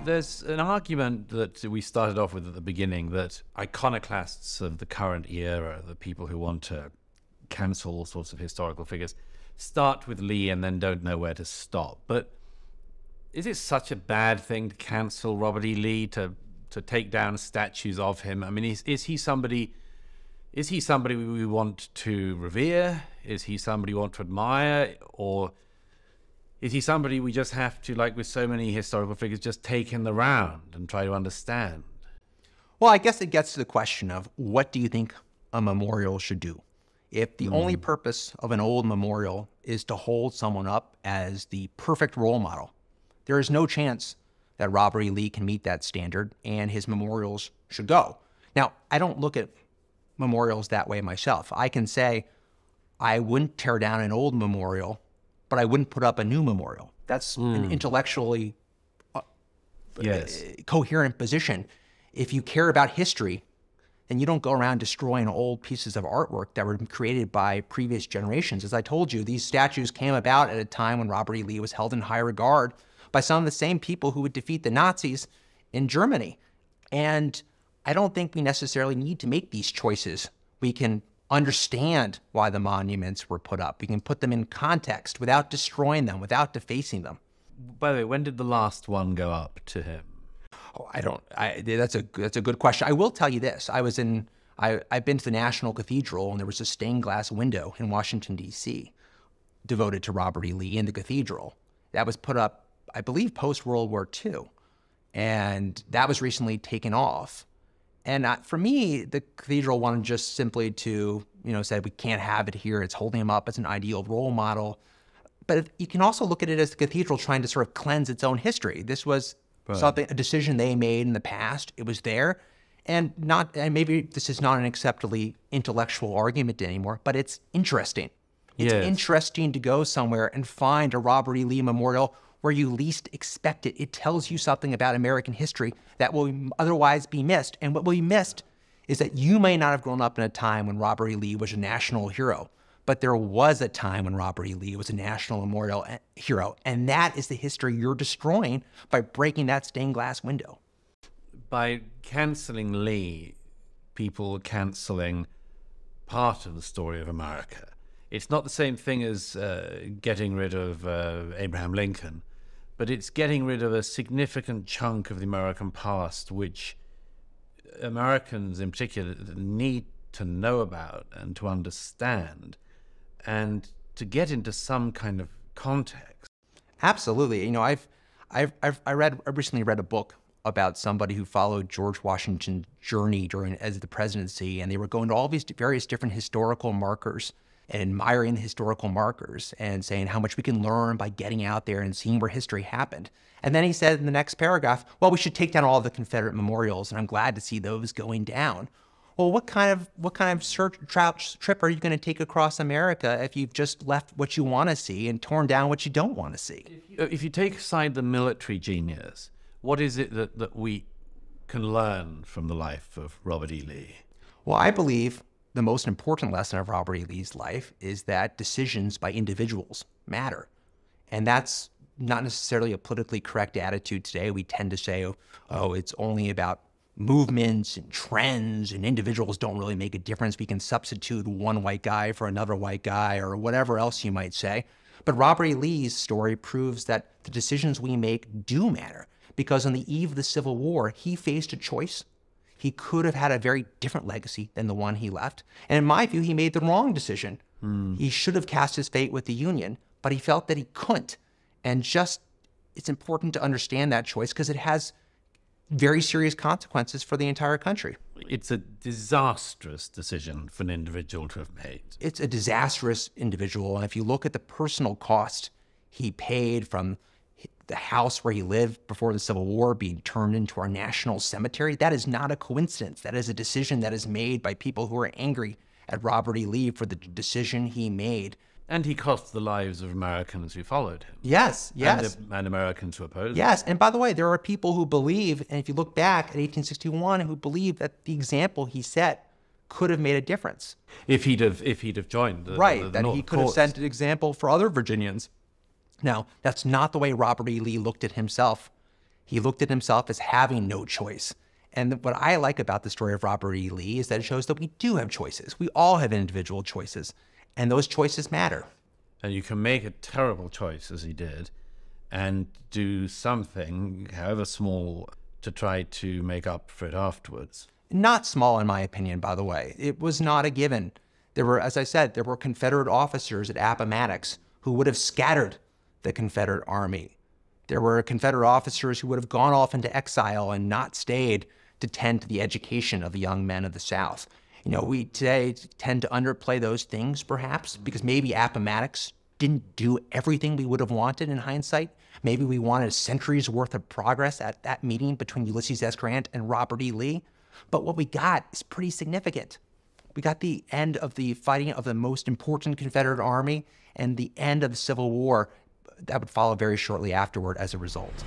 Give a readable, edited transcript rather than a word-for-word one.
There's an argument that we started off with at the beginning that iconoclasts of the current era, the people who want to cancel all sorts of historical figures, start with Lee and then don't know where to stop. But is it such a bad thing to cancel Robert E. Lee, to take down statues of him? I mean, is he somebody we want to revere? Is he somebody we want to admire? Or is he somebody we just have to, like with so many historical figures, just take in the round and try to understand? Well, I guess it gets to the question of what do you think a memorial should do? If the only purpose of an old memorial is to hold someone up as the perfect role model, there is no chance that Robert E. Lee can meet that standard, and his memorials should go. Now, I don't look at memorials that way myself. I can say I wouldn't tear down an old memorial, but I wouldn't put up a new memorial. That's an intellectually coherent position. If you care about history, then you don't go around destroying old pieces of artwork that were created by previous generations. As I told you, these statues came about at a time when Robert E. Lee was held in high regard by some of the same people who would defeat the Nazis in Germany. And I don't think we necessarily need to make these choices. We can understand why the monuments were put up. We can put them in context without destroying them, without defacing them. By the way, when did the last one go up to him? Oh, that's a good question. I will tell you this. I've been to the National Cathedral, and there was a stained glass window in Washington, D.C. devoted to Robert E. Lee in the cathedral. That was put up, I believe, post-World War II. And that was recently taken off. And for me, the cathedral wanted just simply to, said we can't have it here. It's holding him up as an ideal role model. But you can also look at it as the cathedral trying to sort of cleanse its own history. This was a decision they made in the past. It was there. And maybe this is not an acceptably intellectual argument anymore, but it's interesting. It's interesting to go somewhere and find a Robert E. Lee memorial where you least expect it. It tells you something about American history that will otherwise be missed. And what will be missed is that you may not have grown up in a time when Robert E. Lee was a national hero, but there was a time when Robert E. Lee was a national memorial hero. And that is the history you're destroying by breaking that stained glass window. By canceling Lee, people are canceling part of the story of America. It's not the same thing as getting rid of Abraham Lincoln, but it's getting rid of a significant chunk of the American past, which Americans in particular need to know about and to understand and to get into some kind of context. Absolutely. I recently read a book about somebody who followed George Washington's journey as the presidency, and they were going to all these various different historical markers and admiring the historical markers and saying how much we can learn by getting out there and seeing where history happened. And then he said in the next paragraph, well, we should take down all the Confederate memorials, and I'm glad to see those going down. Well, what kind of trip are you going to take across America if you've just left what you want to see and torn down what you don't want to see? If you take aside the military genius, what is it that we can learn from the life of Robert E. Lee? Well, I believe the most important lesson of Robert E. Lee's life is that decisions by individuals matter. And that's not necessarily a politically correct attitude today. We tend to say, oh, it's only about movements and trends, and individuals don't really make a difference. We can substitute one white guy for another white guy, or whatever else you might say. But Robert E. Lee's story proves that the decisions we make do matter, because on the eve of the Civil War, he faced a choice. He could have had a very different legacy than the one he left. And in my view, he made the wrong decision. He should have cast his fate with the Union, but he felt that he couldn't. And it's important to understand that choice because it has very serious consequences for the entire country. It's a disastrous decision for an individual to have made. It's a disastrous individual. And if you look at the personal cost he paid from the house where he lived before the Civil War being turned into our national cemetery, that is not a coincidence. That is a decision that is made by people who are angry at Robert E. Lee for the decision he made. And he cost the lives of Americans who followed him. Yes. And Americans who opposed him. Yes, and by the way, there are people who believe, and if you look back at 1861, who believe that the example he set could have made a difference. If he'd have joined the that North he could have set an example for other Virginians. Now, that's not the way Robert E. Lee looked at himself. He looked at himself as having no choice. And what I like about the story of Robert E. Lee is that it shows that we do have choices. We all have individual choices, and those choices matter. And you can make a terrible choice, as he did, and do something, however small, to try to make up for it afterwards. Not small, in my opinion, by the way. It was not a given. There were, as I said, there were Confederate officers at Appomattox who would have scattered the Confederate army. There were Confederate officers who would have gone off into exile and not stayed to tend to the education of the young men of the South. You know, we today tend to underplay those things, perhaps, because maybe Appomattox didn't do everything we would have wanted in hindsight. Maybe we wanted a century's worth of progress at that meeting between Ulysses S. Grant and Robert E. Lee. But what we got is pretty significant. We got the end of the fighting of the most important Confederate army and the end of the Civil War that would follow very shortly afterward as a result.